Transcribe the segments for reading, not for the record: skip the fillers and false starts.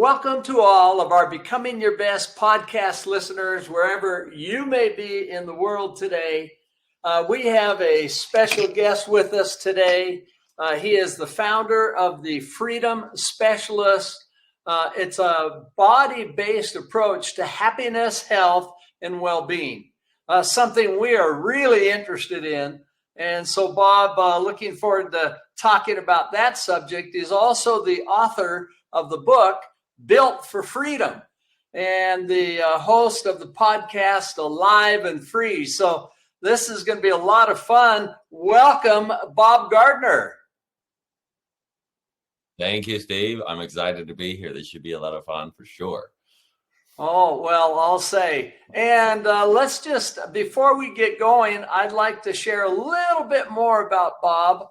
Welcome to all of our Becoming Your Best podcast listeners, wherever you may be in the world today. We have a special guest with us today. He is the founder of the Freedom Specialist. It's a body-based approach to happiness, health, and well-being, something we are really interested in. And so Bob, looking forward to talking about that subject, is also the author of the book, Built for Freedom, and the host of the podcast, Alive and Free. So this is going to be a lot of fun. Welcome, Bob Gardner. Thank you, Steve. I'm excited to be here. This should be a lot of fun for sure. Oh, well, I'll say. And let's just, before we get going, I'd like to share a little bit more about Bob.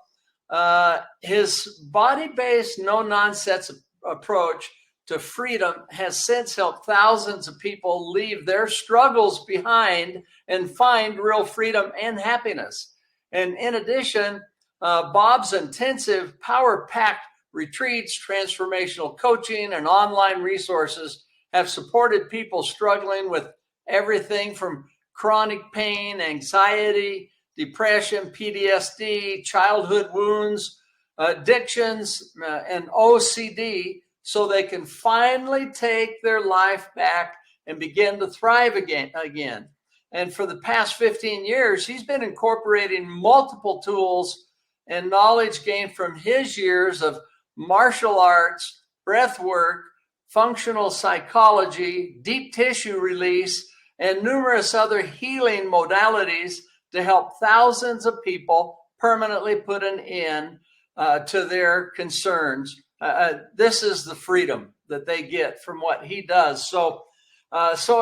His body-based, no-nonsense approach to freedom has since helped thousands of people leave their struggles behind and find real freedom and happiness. And in addition, Bob's intensive, power-packed retreats, transformational coaching, and online resources have supported people struggling with everything from chronic pain, anxiety, depression, PTSD, childhood wounds, addictions, and OCD, so they can finally take their life back and begin to thrive again. And for the past 15 years, he's been incorporating multiple tools and knowledge gained from his years of martial arts, breath work, functional psychology, deep tissue release, and numerous other healing modalities to help thousands of people permanently put an end to their concerns. This is the freedom that they get from what he does. So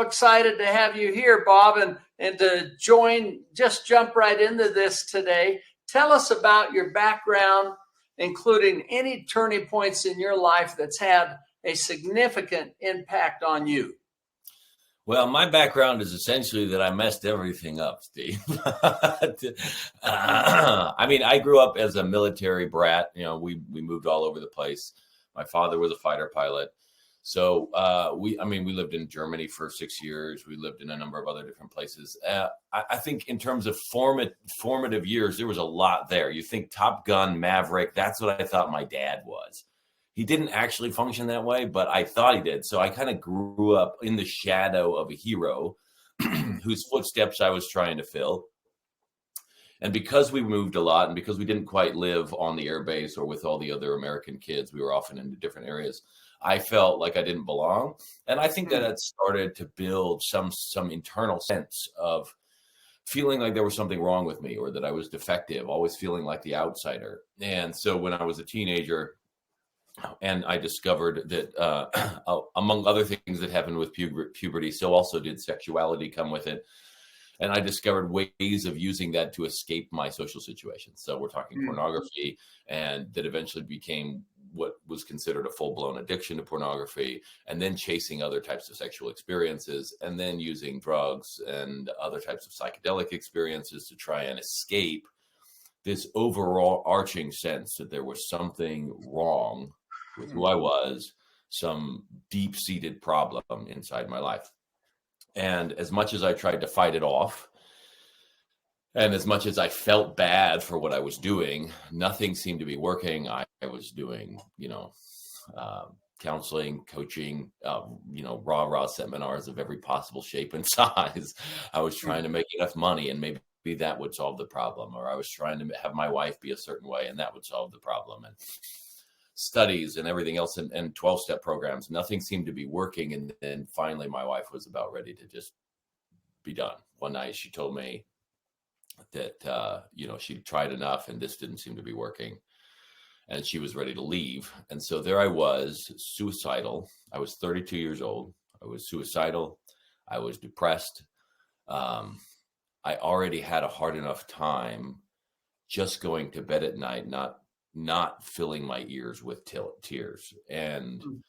excited to have you here, Bob, and to jump right into this today. Tell us about your background, including any turning points in your life that's had a significant impact on you. Well, my background is essentially that I messed everything up, Steve. I grew up as a military brat. You know, we moved all over the place. My father was a fighter pilot. So we lived in Germany for 6 years. We lived in a number of other different places. I think in terms of formative years, there was a lot there. You think Top Gun, Maverick, that's what I thought my dad was. He didn't actually function that way, but I thought he did. So I kind of grew up in the shadow of a hero whose footsteps I was trying to fill. And because we moved a lot and because we didn't quite live on the air base or with all the other American kids, we were often in different areas, I felt like I didn't belong. And I think that it started to build some internal sense of feeling like there was something wrong with me or that I was defective, always feeling like the outsider. And so when I was a teenager, and I discovered that among other things that happened with puberty, so also did sexuality come with it. And I discovered ways of using that to escape my social situation. So we're talking pornography, and that eventually became what was considered a full-blown addiction to pornography, and then chasing other types of sexual experiences, and then using drugs and other types of psychedelic experiences to try and escape this overall arching sense that there was something wrong with who I was, some deep-seated problem inside my life. And as much as I tried to fight it off, and as much as I felt bad for what I was doing, nothing seemed to be working. I was doing, counseling, coaching, rah-rah seminars of every possible shape and size. I was trying to make enough money, and maybe that would solve the problem. Or I was trying to have my wife be a certain way, and that would solve the problem. And studies and everything else and 12-step programs, nothing seemed to be working. And then finally my wife was about ready to just be done. One night she told me that, she'd tried enough and this didn't seem to be working, and she was ready to leave. And so there I was, suicidal. I was 32 years old. I was suicidal. I was depressed. I already had a hard enough time just going to bed at night, not filling my ears with tears. And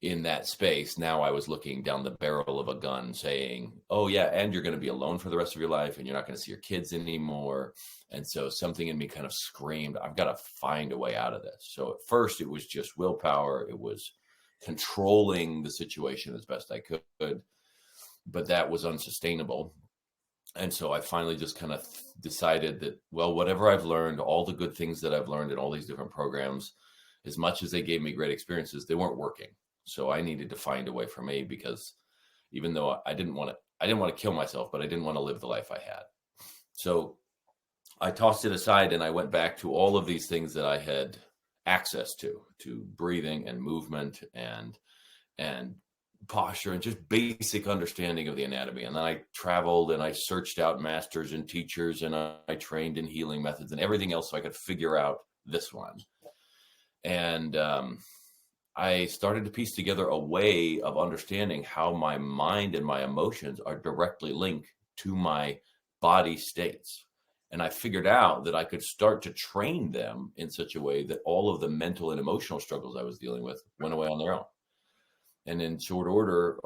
in that space, now I was looking down the barrel of a gun saying, oh yeah, and you're going to be alone for the rest of your life, and you're not going to see your kids anymore. And so something in me kind of screamed, I've got to find a way out of this. So at first it was just willpower. It was controlling the situation as best I could, but that was unsustainable. And so I finally just kind of decided that, well, whatever I've learned, all the good things that I've learned in all these different programs, as much as they gave me great experiences, they weren't working. So I needed to find a way for me, because even though I didn't want to kill myself, but I didn't want to live the life I had. So I tossed it aside and I went back to all of these things that I had access to breathing and movement and posture and just basic understanding of the anatomy. And then I traveled and I searched out masters and teachers, and I trained in healing methods and everything else so I could figure out this one. And I started to piece together a way of understanding how my mind and my emotions are directly linked to my body states. And I figured out that I could start to train them in such a way that all of the mental and emotional struggles I was dealing with went away on their own. And in short order,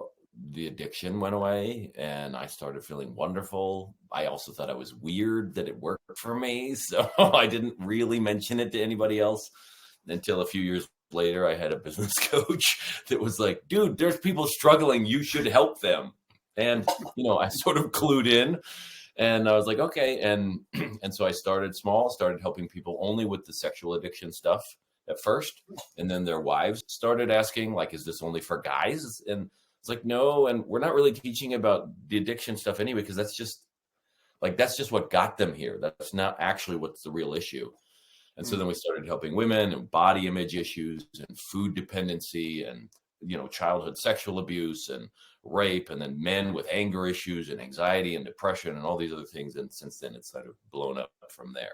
the addiction went away and I started feeling wonderful. I also thought I was weird that it worked for me. So I didn't really mention it to anybody else until a few years later. I had a business coach that was like, dude, there's people struggling. You should help them. And, I sort of clued in. And I was like, okay. And so I started small, started helping people only with the sexual addiction stuff at first. And then their wives started asking, like, is this only for guys? And it's like, no. And we're not really teaching about the addiction stuff anyway, because that's just what got them here. That's not actually what's the real issue. And so then we started helping women and body image issues and food dependency and, childhood sexual abuse and rape, and then men with anger issues and anxiety and depression and all these other things. And since then, it's sort of blown up from there.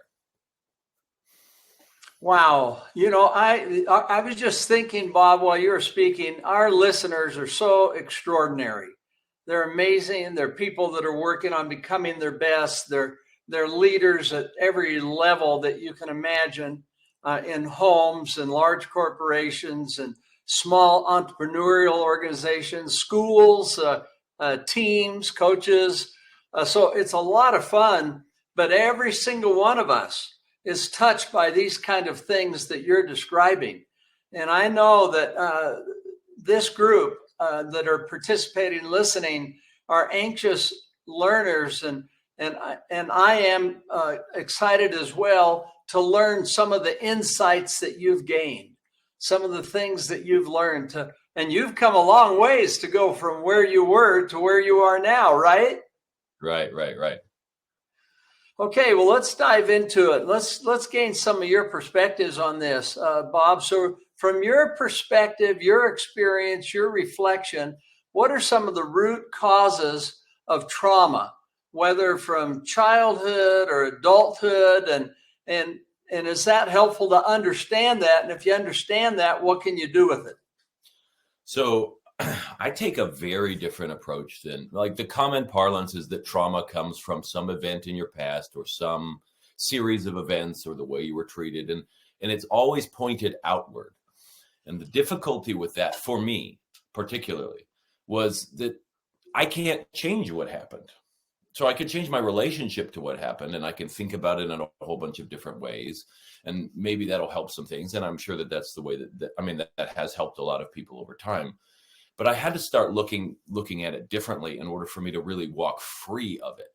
Wow. I was just thinking, Bob, while you were speaking, our listeners are so extraordinary. They're amazing. They're people that are working on becoming their best. They're leaders at every level that you can imagine, in homes and large corporations and small entrepreneurial organizations, schools, teams, coaches. So it's a lot of fun, but every single one of us is touched by these kind of things that you're describing. And I know that this group that are participating, listening, are anxious learners, and I am excited as well to learn some of the insights that you've gained, some of the things that you've learned and you've come a long ways to go from where you were to where you are now, right? Right. Okay, well, let's dive into it. Let's gain some of your perspectives on this, Bob. So from your perspective, your experience, your reflection, what are some of the root causes of trauma, whether from childhood or adulthood, and is that helpful to understand that? And if you understand that, what can you do with it? So I take a very different approach than, like, the common parlance is that trauma comes from some event in your past or some series of events or the way you were treated. And it's always pointed outward. And the difficulty with that for me particularly was that I can't change what happened. So I can change my relationship to what happened, and I can think about it in a whole bunch of different ways. And maybe that'll help some things. And I'm sure that that's the way that has helped a lot of people over time. But I had to start looking at it differently in order for me to really walk free of it,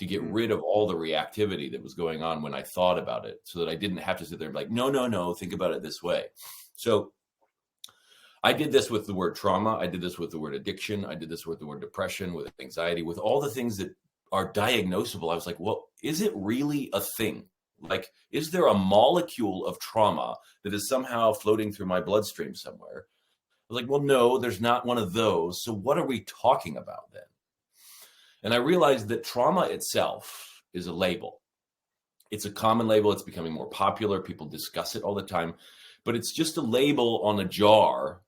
to get rid of all the reactivity that was going on when I thought about it, so that I didn't have to sit there and be like, no, think about it this way. So I did this with the word trauma. I did this with the word addiction. I did this with the word depression, with anxiety, with all the things that are diagnosable. I was like, well, is it really a thing? Like, is there a molecule of trauma that is somehow floating through my bloodstream somewhere? I was like, well, no, there's not one of those. So what are we talking about then? And I realized that trauma itself is a label. It's a common label. It's becoming more popular. People discuss it all the time. But it's just a label on a jar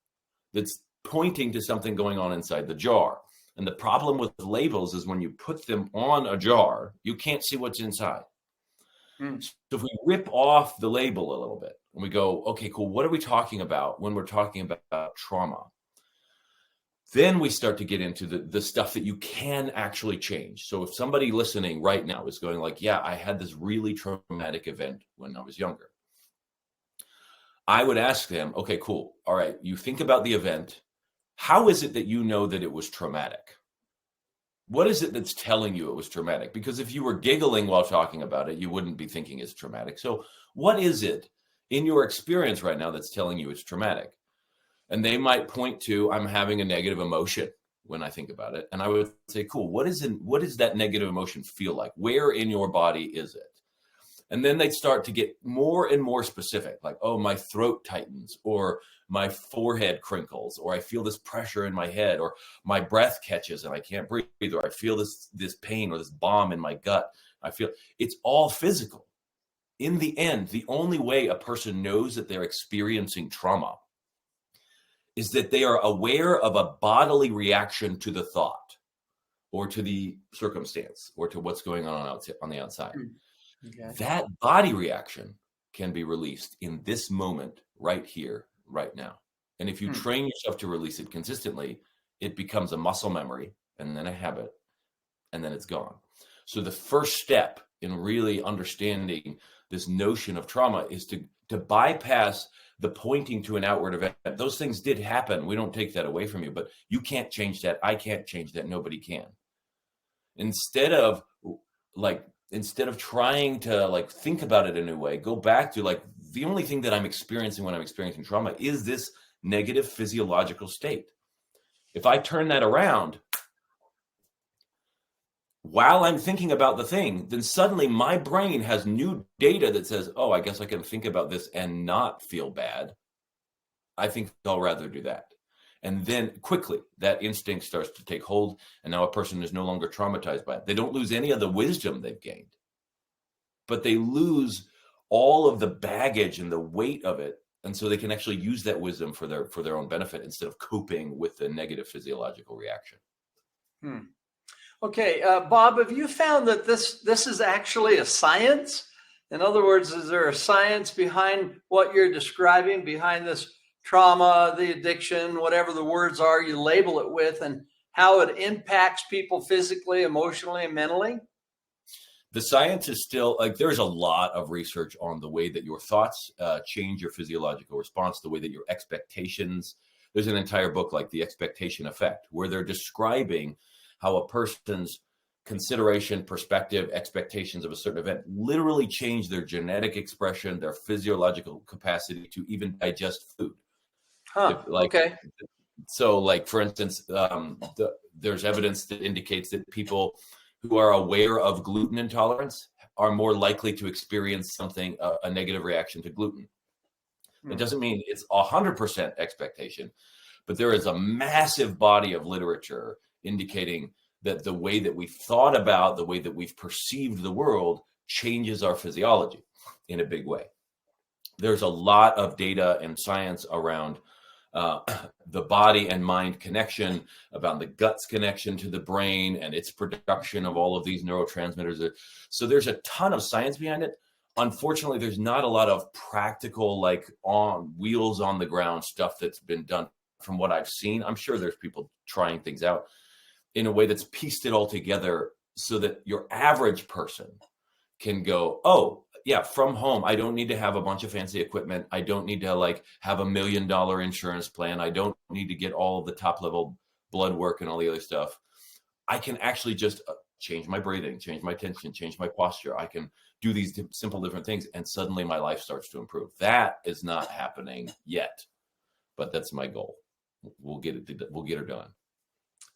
that's pointing to something going on inside the jar. And the problem with labels is when you put them on a jar, you can't see what's inside. So if we rip off the label a little bit and we go, okay, cool, what are we talking about when we're talking about trauma? Then we start to get into the stuff that you can actually change. So if somebody listening right now is going like, yeah, I had this really traumatic event when I was younger. I would ask them, okay, cool. All right. You think about the event. How is it that you know that it was traumatic? What is it that's telling you it was traumatic? Because if you were giggling while talking about it, you wouldn't be thinking it's traumatic. So what is it in your experience right now that's telling you it's traumatic? And they might point to, I'm having a negative emotion when I think about it. And I would say, cool, what does that negative emotion feel like? Where in your body is it? And then they'd start to get more and more specific, like, oh, my throat tightens, or my forehead crinkles, or I feel this pressure in my head, or my breath catches and I can't breathe, or I feel this pain or this bomb in my gut. I feel it's all physical. In the end, the only way a person knows that they're experiencing trauma is that they are aware of a bodily reaction to the thought or to the circumstance or to what's going on the outside. Okay. That body reaction can be released in this moment, right here, right now. And if you train yourself to release it consistently, it becomes a muscle memory and then a habit, and then it's gone. So the first step in really understanding this notion of trauma is to bypass the pointing to an outward event. Those things did happen. We don't take that away from you, but you can't change that. I can't change that. Nobody can. Instead of trying to think about it in a way, go back to the only thing that I'm experiencing when I'm experiencing trauma is this negative physiological state. If I turn that around while I'm thinking about the thing, then suddenly my brain has new data that says, oh, I guess I can think about this and not feel bad. I think I'll rather do that. And then quickly that instinct starts to take hold. And now a person is no longer traumatized by it. They don't lose any of the wisdom they've gained, but they lose all of the baggage and the weight of it. And so they can actually use that wisdom for their own benefit instead of coping with the negative physiological reaction. Okay, Bob, have you found that this is actually a science? In other words, is there a science behind what you're describing, behind this trauma, the addiction, whatever the words are you label it with, and how it impacts people physically, emotionally, and mentally? The science is still there's a lot of research on the way that your thoughts change your physiological response, the way that your expectations. There's an entire book like The Expectation Effect, where they're describing how a person's consideration, perspective, expectations of a certain event literally change their genetic expression, their physiological capacity to even digest food. Okay. So for instance, there's evidence that indicates that people who are aware of gluten intolerance are more likely to experience a negative reaction to gluten. It doesn't mean it's 100% expectation, but there is a massive body of literature indicating that the way that we've thought about, the way that we've perceived the world changes our physiology in a big way. There's a lot of data and science around the body and mind connection, about the gut's connection to the brain and its production of all of these neurotransmitters. So there's a ton of science behind it. Unfortunately, there's not a lot of practical, on wheels on the ground stuff that's been done from what I've seen. I'm sure there's people trying things out in a way that's pieced it all together so that your average person can go, oh, yeah, from home, I don't need to have a bunch of fancy equipment. I don't need to have $1 million insurance plan. I don't need to get all of the top level blood work and all the other stuff. I can actually just change my breathing, change my tension, change my posture. I can do these simple different things, and suddenly my life starts to improve. That is not happening yet, but that's my goal. We'll get her done.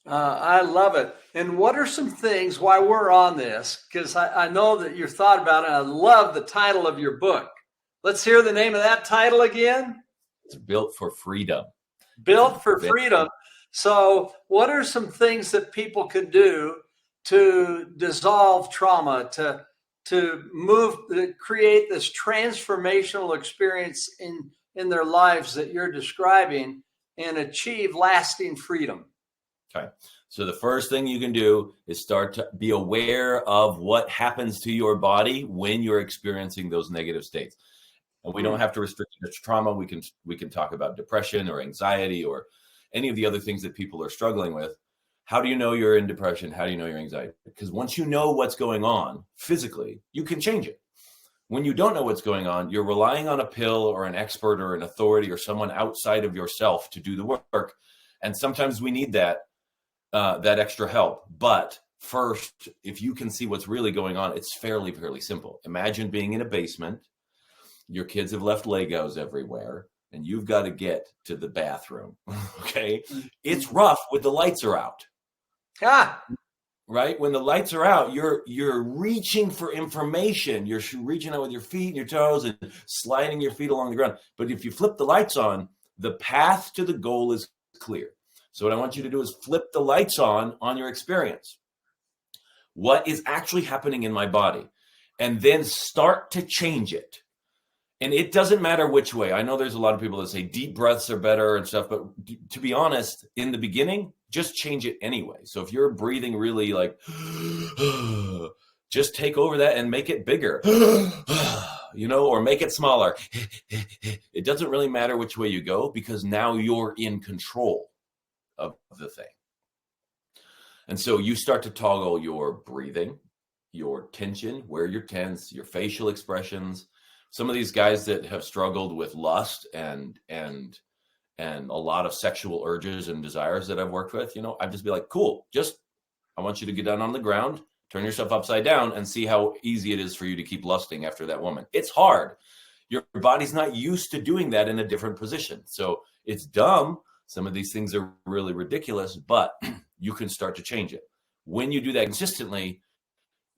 I love it. And what are some things while we're on this? Because I know that you've thought about it. And I love the title of your book. Let's hear the name of that title again. It's Built for Freedom. Built for Freedom. So what are some things that people could do to dissolve trauma, to create this transformational experience in their lives that you're describing and achieve lasting freedom? Okay. So the first thing you can do is start to be aware of what happens to your body when you're experiencing those negative states. And we don't have to restrict it to trauma. We can talk about depression or anxiety or any of the other things that people are struggling with. How do you know you're in depression? How do you know you're anxiety? Because once you know what's going on physically, you can change it. when you don't know what's going on, you're relying on a pill or an expert or an authority or someone outside of yourself to do the work. And sometimes we need that extra help. But first, if you can see what's really going on, it's fairly simple. Imagine being in a basement. Your kids have left Legos everywhere, and you've got to get to the bathroom. Okay. It's rough when the lights are out. Right? When the lights are out, you're reaching for information. You're reaching out with your feet and your toes and sliding your feet along the ground. But if you flip the lights on, the path to the goal is clear. So what I want you to do is flip the lights on your experience. What is actually happening in my body? And then start to change it. And it doesn't matter which way. I know there's a lot of people that say deep breaths are better and stuff, but to be honest, in the beginning, just change it anyway. So if you're breathing really like, just take over that and make it bigger, or make it smaller. It doesn't really matter which way you go, because now you're in control of the thing. And so you start to toggle your breathing, your tension, where you're tense, your facial expressions. Some of these guys that have struggled with lust and a lot of sexual urges and desires that I've worked with, I'd just be like, cool, I want you to get down on the ground, turn yourself upside down, and see how easy it is for you to keep lusting after that woman. It's hard. Your body's not used to doing that in a different position. So it's dumb. Some of these things are really ridiculous, but you can start to change it. When you do that consistently,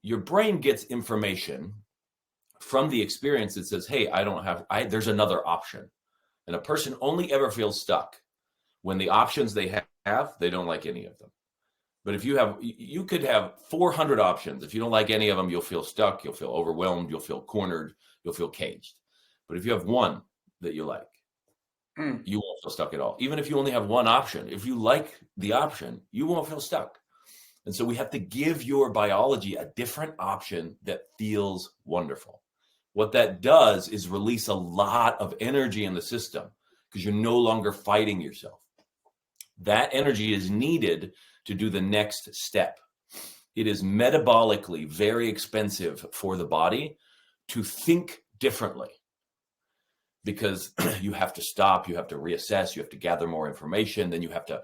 your brain gets information from the experience that says, hey, there's another option. And a person only ever feels stuck when the options they have, they don't like any of them. But if you could have 400 options. If you don't like any of them, you'll feel stuck, you'll feel overwhelmed, you'll feel cornered, you'll feel caged. But if you have one that you like, you won't feel stuck at all. Even if you only have one option, if you like the option, you won't feel stuck. And so we have to give your biology a different option that feels wonderful. What that does is release a lot of energy in the system, because you're no longer fighting yourself. That energy is needed to do the next step. It is metabolically very expensive for the body to think differently, because you have to stop, you have to reassess, you have to gather more information, then you have to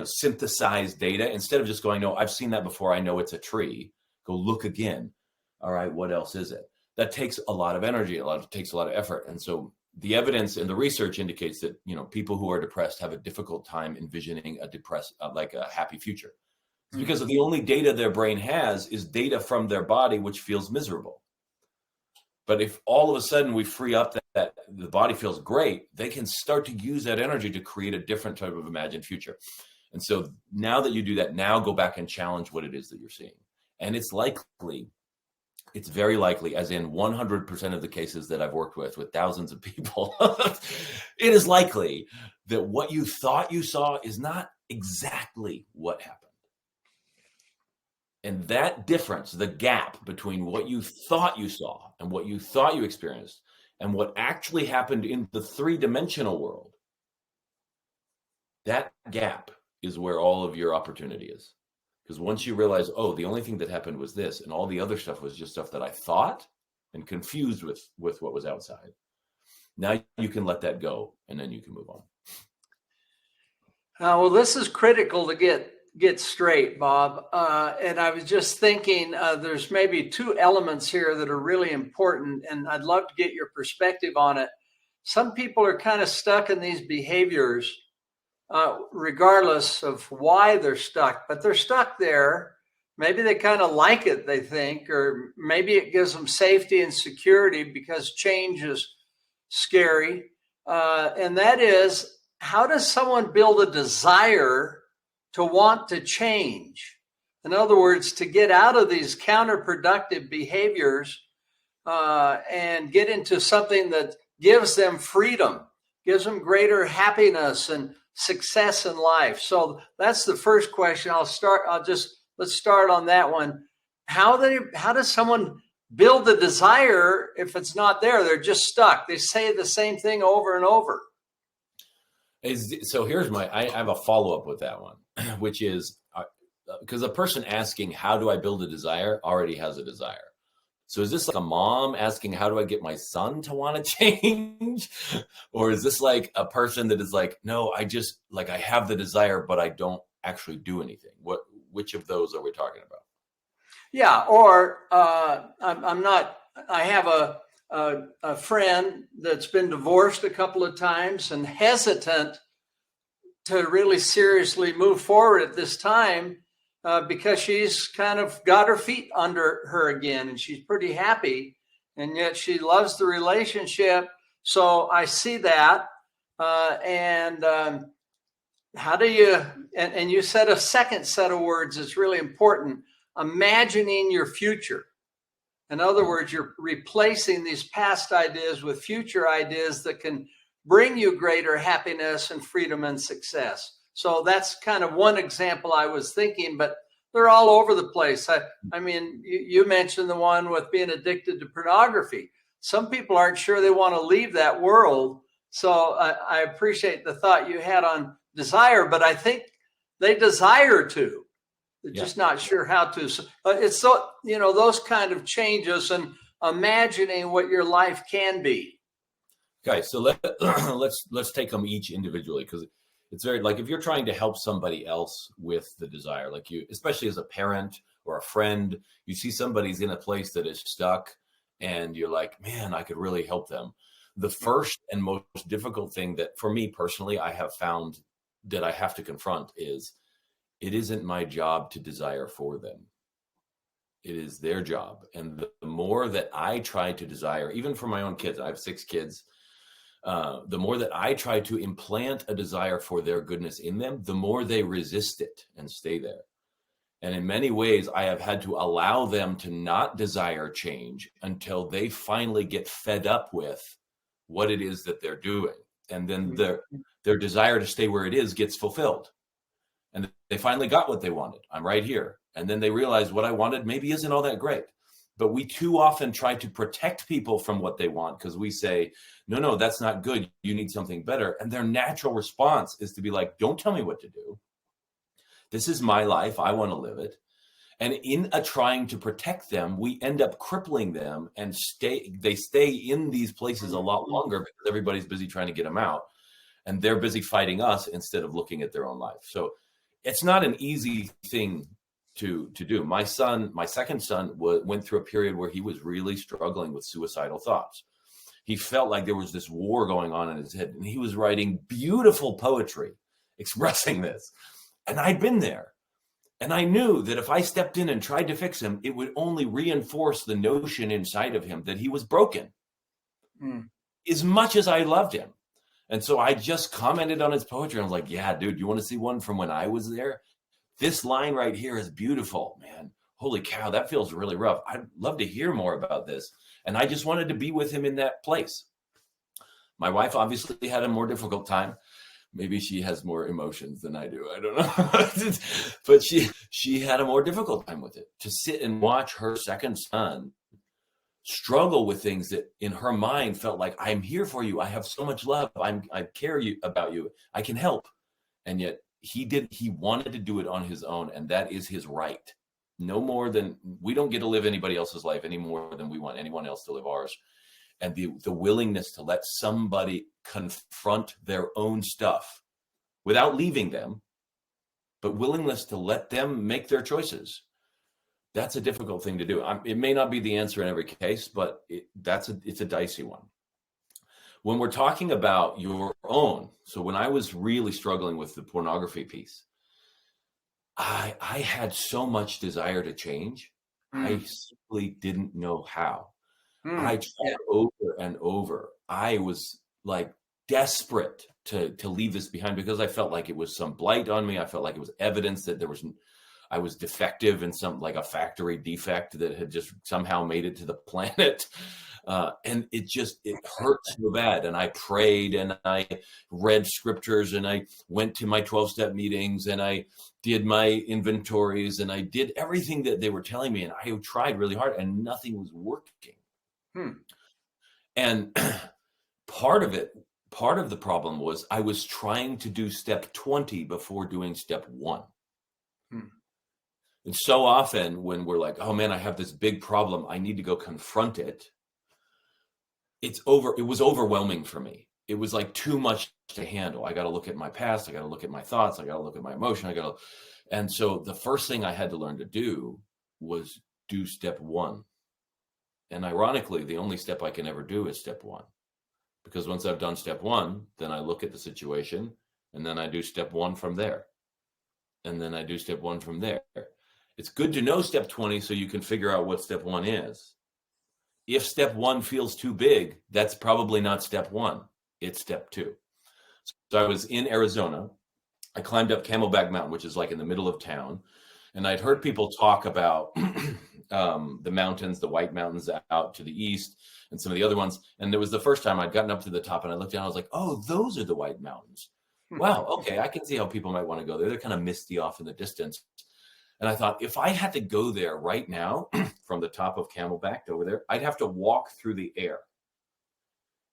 synthesize data instead of just going, no, I've seen that before, I know it's a tree. Go look again. All right, what else is it? That takes a lot of energy. It takes a lot of effort. And so the evidence and the research indicates that, people who are depressed have a difficult time envisioning a happy future. It's because of the only data their brain has is data from their body, which feels miserable. But if all of a sudden we free up that the body feels great, they can start to use that energy to create a different type of imagined future. And so now that you do that, now go back and challenge what it is that you're seeing. And it's very likely, as in 100% of the cases that I've worked with thousands of people, it is likely that what you thought you saw is not exactly what happened. And that difference, the gap between what you thought you saw and what you thought you experienced and what actually happened in the three-dimensional world, that gap is where all of your opportunity is. Because once you realize, oh, the only thing that happened was this, and all the other stuff was just stuff that I thought and confused with what was outside. Now you can let that go, and then you can move on. Well, this is critical to get straight, Bob. And I was just thinking, there's maybe two elements here that are really important, and I'd love to get your perspective on it. Some people are kind of stuck in these behaviors, regardless of why they're stuck, but they're stuck there. Maybe they kind of like it, they think, or maybe it gives them safety and security because change is scary. And that is, how does someone build a desire to want to change? In other words, to get out of these counterproductive behaviors and get into something that gives them freedom, gives them greater happiness and success in life. So that's the first question. Let's start on that one. How does someone build the desire if it's not there? They're just stuck. They say the same thing over and over. So I have a follow-up with that one, which is because a person asking, how do I build a desire, already has a desire. So is this like a mom asking, how do I get my son to want to change? Or is this like a person that is like, no, I just like, I have the desire, but I don't actually do anything? Which of those are we talking about? Yeah. Or I'm not, I have a friend that's been divorced a couple of times and hesitant to really seriously move forward at this time because she's kind of got her feet under her again and she's pretty happy, and yet she loves the relationship. So I see that. How do you, and you said a second set of words that's really important, imagining your future. In other words, you're replacing these past ideas with future ideas that can bring you greater happiness and freedom and success. So that's kind of one example I was thinking, but they're all over the place. I mean, you mentioned the one with being addicted to pornography. Some people aren't sure they want to leave that world. So I appreciate the thought you had on desire, but I think they desire to. They're just not sure how to. So it's so, those kind of changes and imagining what your life can be. Okay, so let's take them each individually, because it's very, like, if you're trying to help somebody else with the desire, like you, especially as a parent or a friend, you see somebody's in a place that is stuck and you're like, man, I could really help them. The first and most difficult thing that for me personally, I have found that I have to confront is, it isn't my job to desire for them. It is their job. And the more that I try to desire, even for my own kids, I have 6 kids, the more that I try to implant a desire for their goodness in them, the more they resist it and stay there. And in many ways, I have had to allow them to not desire change until they finally get fed up with what it is that they're doing. And then their desire to stay where it is gets fulfilled. And they finally got what they wanted. I'm right here. And then they realize what I wanted maybe isn't all that great. But we too often try to protect people from what they want, because we say, no, that's not good. You need something better. And their natural response is to be like, don't tell me what to do. This is my life. I want to live it. And in trying to protect them, we end up crippling them, and they stay in these places a lot longer because everybody's busy trying to get them out. And they're busy fighting us instead of looking at their own life. So it's not an easy thing to do. My second son went through a period where he was really struggling with suicidal thoughts. He felt like there was this war going on in his head, and he was writing beautiful poetry expressing this. And I'd been there. And I knew that if I stepped in and tried to fix him, it would only reinforce the notion inside of him that he was broken, as much as I loved him. And so I just commented on his poetry. I was like, yeah, dude, you want to see one from when I was there? This line right here is beautiful, man. Holy cow, that feels really rough. I'd love to hear more about this. And I just wanted to be with him in that place. My wife obviously had a more difficult time. Maybe she has more emotions than I do. I don't know. But she had a more difficult time with it. To sit and watch her second son struggle with things that in her mind felt like, I'm here for you. I have so much love. I care about you. I can help. And yet he wanted to do it on his own. And that is his right. No more than, we don't get to live anybody else's life any more than we want anyone else to live ours. And the willingness to let somebody confront their own stuff without leaving them, but willingness to let them make their choices. That's a difficult thing to do. It may not be the answer in every case, but it's a dicey one. When we're talking about your own, so when I was really struggling with the pornography piece, I had so much desire to change. I simply didn't know how. I tried over and over. I was like desperate to leave this behind because I felt like it was some blight on me. I felt like it was evidence that I was defective in some, like a factory defect that had just somehow made it to the planet. And it hurt so bad. And I prayed and I read scriptures and I went to my 12-step meetings and I did my inventories and I did everything that they were telling me. And I tried really hard and nothing was working. And part of the problem was I was trying to do step 20 before doing step 1. And so often when we're like, oh man, I have this big problem, I need to go confront it. It was overwhelming for me. It was like too much to handle. I got to look at my past. I got to look at my thoughts. I got to look at my emotion. And so the first thing I had to learn to do was do step one. And ironically, the only step I can ever do is step one. Because once I've done step one, then I look at the situation and then I do step one from there. And then I do step one from there. It's good to know step 20 so you can figure out what step one is. If step one feels too big, that's probably not step one. It's step two. So I was in Arizona. I climbed up Camelback Mountain, which is like in the middle of town. And I'd heard people talk about the mountains, the White Mountains out to the east and some of the other ones. And it was the first time I'd gotten up to the top and I looked down, I was like, oh, those are the White Mountains. Wow. Okay. I can see how people might want to go there. They're kind of misty off in the distance. And I thought, if I had to go there right now from the top of Camelback over there, I'd have to walk through the air.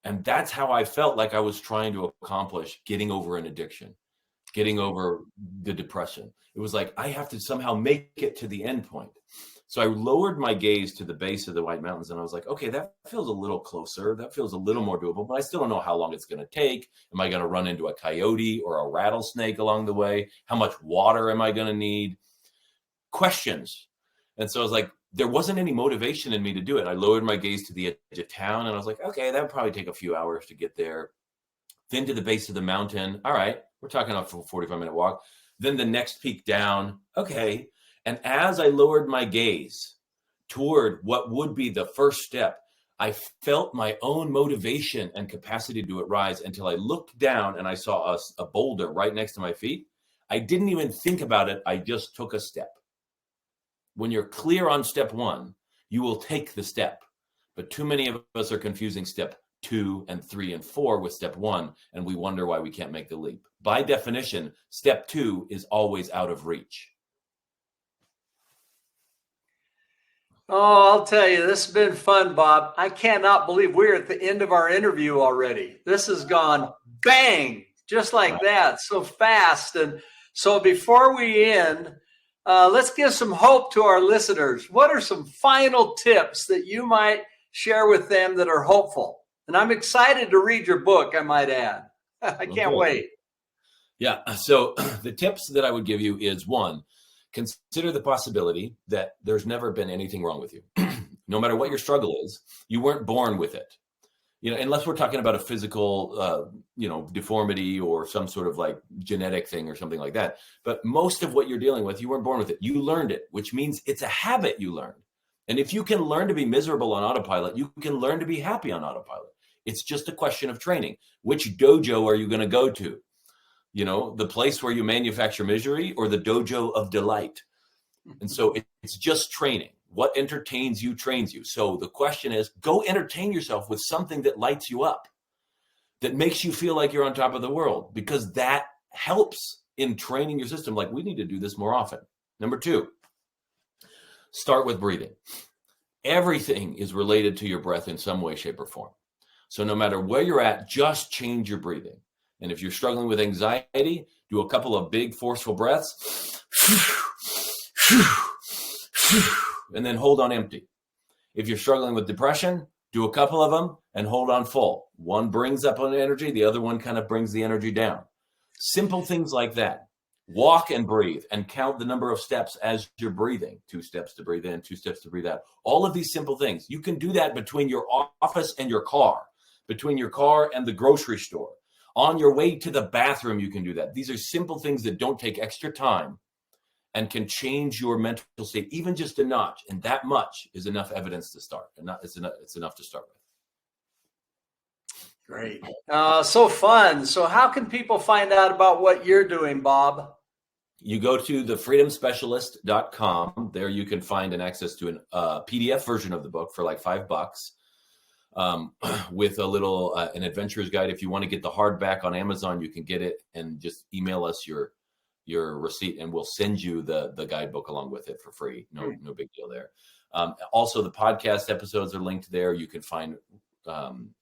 And that's how I felt like I was trying to accomplish getting over an addiction, getting over the depression. It was like, I have to somehow make it to the end point. So I lowered my gaze to the base of the White Mountains and I was like, okay, that feels a little closer. That feels a little more doable, but I still don't know how long it's going to take. Am I going to run into a coyote or a rattlesnake along the way? How much water am I going to need? Questions. And so I was like, there wasn't any motivation in me to do it. I lowered my gaze to the edge of town and I was like, okay, that would probably take a few hours to get there. Then to the base of the mountain. All right, we're talking a 45-minute walk. Then the next peak down. Okay. And as I lowered my gaze toward what would be the first step, I felt my own motivation and capacity to do it rise until I looked down and I saw a boulder right next to my feet. I didn't even think about it. I just took a step. When you're clear on step one, you will take the step. But too many of us are confusing step 2 and 3 and 4 with step 1, and we wonder why we can't make the leap. By definition, step 2 is always out of reach. Oh, I'll tell you, this has been fun, Bob. I cannot believe we're at the end of our interview already. This has gone bang, just like that, so fast. And so before we end, let's give some hope to our listeners. What are some final tips that you might share with them that are hopeful? And I'm excited to read your book, I might add. I can't wait. Yeah. So the tips that I would give you is, one, consider the possibility that there's never been anything wrong with you. No matter what your struggle is, you weren't born with it. Unless we're talking about a physical, deformity or some sort of like genetic thing or something like that. But most of what you're dealing with, you weren't born with it. You learned it, which means it's a habit you learned. And if you can learn to be miserable on autopilot, you can learn to be happy on autopilot. It's just a question of training. Which dojo are you going to go to? The place where you manufacture misery or the dojo of delight? And so it's just training. What entertains you trains you. So the question is, go entertain yourself with something that lights you up, that makes you feel like you're on top of the world, because that helps in training your system. Like, we need to do this more often. Number 2, start with breathing. Everything is related to your breath in some way, shape, or form. So no matter where you're at, just change your breathing. And if you're struggling with anxiety, do a couple of big, forceful breaths. And then hold on empty. If you're struggling with depression, do a couple of them and hold on full. One brings up an energy, the other one kind of brings the energy down. Simple things like that. Walk and breathe and count the number of steps as you're breathing. 2 steps to breathe in, 2 steps to breathe out. All of these simple things. You can do that between your office and your car, between your car and the grocery store. On your way to the bathroom, you can do that. These are simple things that don't take extra time and can change your mental state even just a notch. And that much is enough evidence to start. And it's enough to start with. Great. So fun. So how can people find out about what you're doing, Bob? You go to thefreedomspecialist.com. There you can find an access to a PDF version of the book for like $5 with a little an adventurer's guide. If you want to get the hardback on Amazon, you can get it and just email us your receipt and we'll send you the guidebook along with it for free. No big deal there. Also, the podcast episodes are linked there. You can find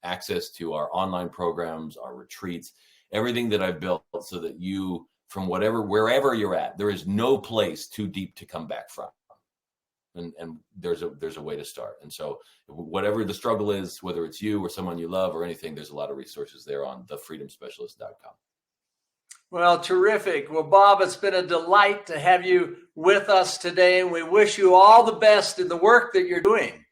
access to our online programs, our retreats, everything that I've built so that you from wherever you're at. There is no place too deep to come back from. And there's a way to start. And so whatever the struggle is, whether it's you or someone you love or anything, there's a lot of resources there on thefreedomspecialist.com. Well, terrific. Well, Bob, it's been a delight to have you with us today, and we wish you all the best in the work that you're doing.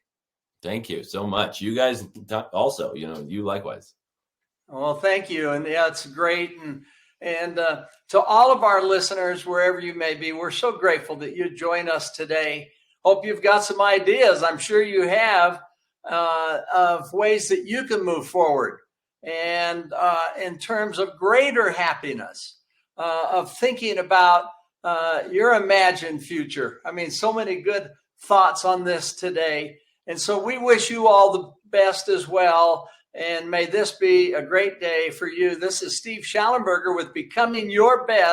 Thank you so much. You guys also, you likewise. Well, thank you. And yeah, it's great. And to all of our listeners, wherever you may be, we're so grateful that you joined us today. Hope you've got some ideas. I'm sure you have of ways that you can move forward. And in terms of greater happiness, of thinking about your imagined future. I mean, so many good thoughts on this today. And so we wish you all the best as well. And may this be a great day for you. This is Steve Schallenberger with Becoming Your Best.